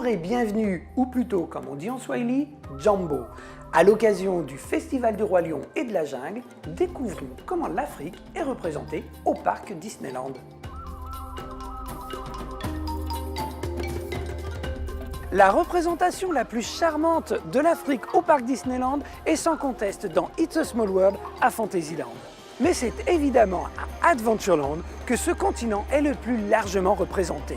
et bienvenue, ou plutôt comme on dit en Swahili, Jambo. À l'occasion du Festival du Roi Lion et de la Jungle, découvrons comment l'Afrique est représentée au parc Disneyland. La représentation la plus charmante de l'Afrique au parc Disneyland est sans conteste dans It's a Small World à Fantasyland. Mais c'est évidemment à Adventureland que ce continent est le plus largement représenté.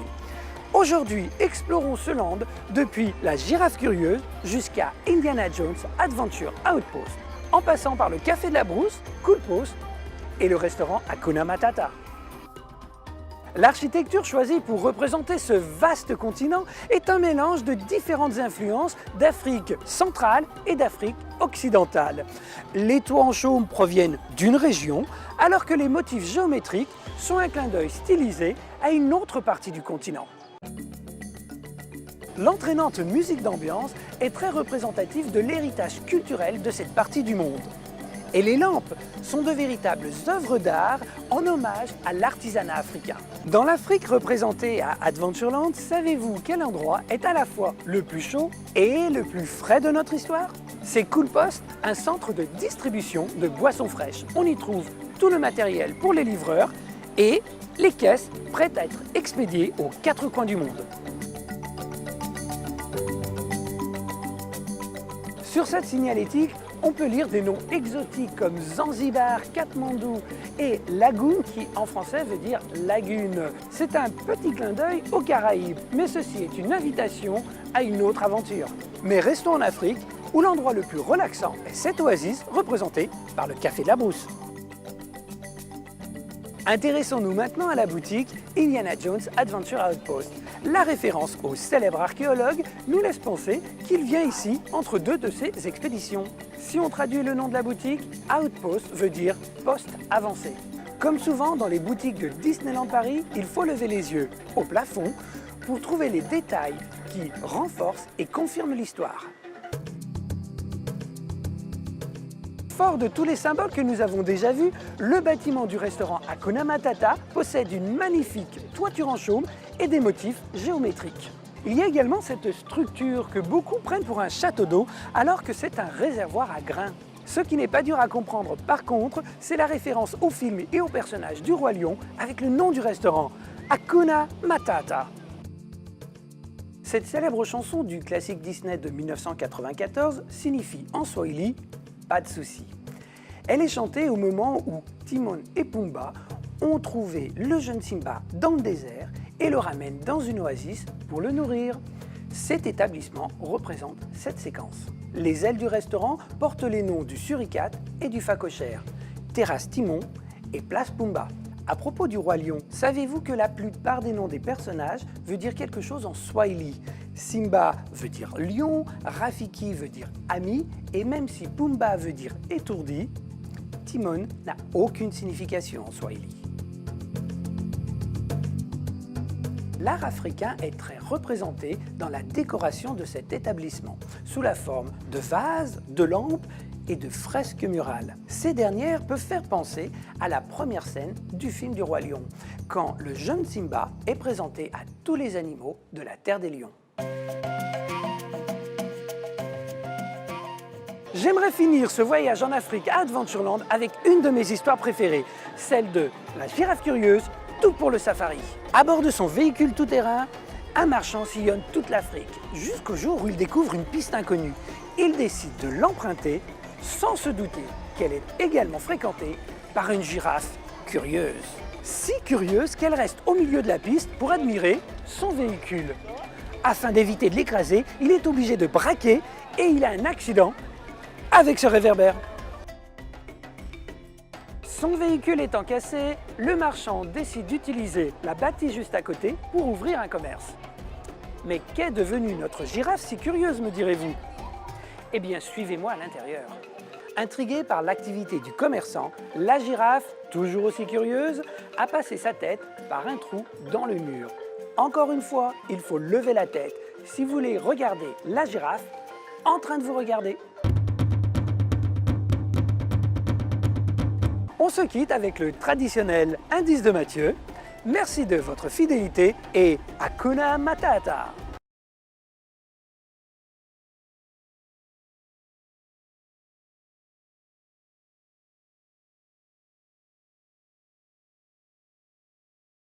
Aujourd'hui, explorons ce land depuis la girafe curieuse jusqu'à Indiana Jones Adventure Outpost, en passant par le Café de la Brousse, Cool Post et le restaurant Hakuna Matata. L'architecture choisie pour représenter ce vaste continent est un mélange de différentes influences d'Afrique centrale et d'Afrique occidentale. Les toits en chaume proviennent d'une région, alors que les motifs géométriques sont un clin d'œil stylisé à une autre partie du continent. L'entraînante musique d'ambiance est très représentative de l'héritage culturel de cette partie du monde. Et les lampes sont de véritables œuvres d'art en hommage à l'artisanat africain. Dans l'Afrique représentée à Adventureland, savez-vous quel endroit est à la fois le plus chaud et le plus frais de notre histoire? C'est Cool Post, un centre de distribution de boissons fraîches. On y trouve tout le matériel pour les livreurs et les caisses prêtes à être expédiées aux quatre coins du monde. Sur cette signalétique, on peut lire des noms exotiques comme Zanzibar, Katmandou et Lagoon, qui en français veut dire lagune. C'est un petit clin d'œil aux Caraïbes, mais ceci est une invitation à une autre aventure. Mais restons en Afrique, où l'endroit le plus relaxant est cette oasis représentée par le Café de la Brousse. Intéressons-nous maintenant à la boutique Indiana Jones Adventure Outpost. La référence au célèbre archéologue nous laisse penser qu'il vient ici entre deux de ses expéditions. Si on traduit le nom de la boutique, Outpost veut dire poste avancé. Comme souvent dans les boutiques de Disneyland Paris, il faut lever les yeux au plafond pour trouver les détails qui renforcent et confirment l'histoire. Fort de tous les symboles que nous avons déjà vus, le bâtiment du restaurant Hakuna Matata possède une magnifique toiture en chaume et des motifs géométriques. Il y a également cette structure que beaucoup prennent pour un château d'eau alors que c'est un réservoir à grains. Ce qui n'est pas dur à comprendre par contre, c'est la référence au film et au personnage du Roi Lion avec le nom du restaurant, Hakuna Matata. Cette célèbre chanson du classique Disney de 1994 signifie en swahili « pas de souci ». Elle est chantée au moment où Timon et Pumba ont trouvé le jeune Simba dans le désert et le ramènent dans une oasis pour le nourrir. Cet établissement représente cette séquence. Les ailes du restaurant portent les noms du suricate et du phacochère, Terrasse Timon et Place Pumba. À propos du Roi Lion, savez-vous que la plupart des noms des personnages veut dire quelque chose en swahili? Simba veut dire lion, Rafiki veut dire ami, et même si Pumba veut dire étourdi, Timon n'a aucune signification en swahili. L'art africain est très représenté dans la décoration de cet établissement, sous la forme de vases, de lampes et de fresques murales. Ces dernières peuvent faire penser à la première scène du film du Roi Lion, quand le jeune Simba est présenté à tous les animaux de la Terre des Lions. J'aimerais finir ce voyage en Afrique à Adventureland avec une de mes histoires préférées, celle de la girafe curieuse, tout pour le safari. À bord de son véhicule tout-terrain, un marchand sillonne toute l'Afrique, jusqu'au jour où il découvre une piste inconnue. Il décide de l'emprunter sans se douter qu'elle est également fréquentée par une girafe curieuse. Si curieuse qu'elle reste au milieu de la piste pour admirer son véhicule. Afin d'éviter de l'écraser, il est obligé de braquer et il a un accident avec ce réverbère. Son véhicule étant cassé, le marchand décide d'utiliser la bâtisse juste à côté pour ouvrir un commerce. Mais qu'est devenue notre girafe si curieuse, me direz-vous? Eh bien, suivez-moi à l'intérieur. Intriguée par l'activité du commerçant, la girafe, toujours aussi curieuse, a passé sa tête par un trou dans le mur. Encore une fois, il faut lever la tête si vous voulez regarder la girafe en train de vous regarder. On se quitte avec le traditionnel indice de Mathieu. Merci de votre fidélité et Hakuna Matata!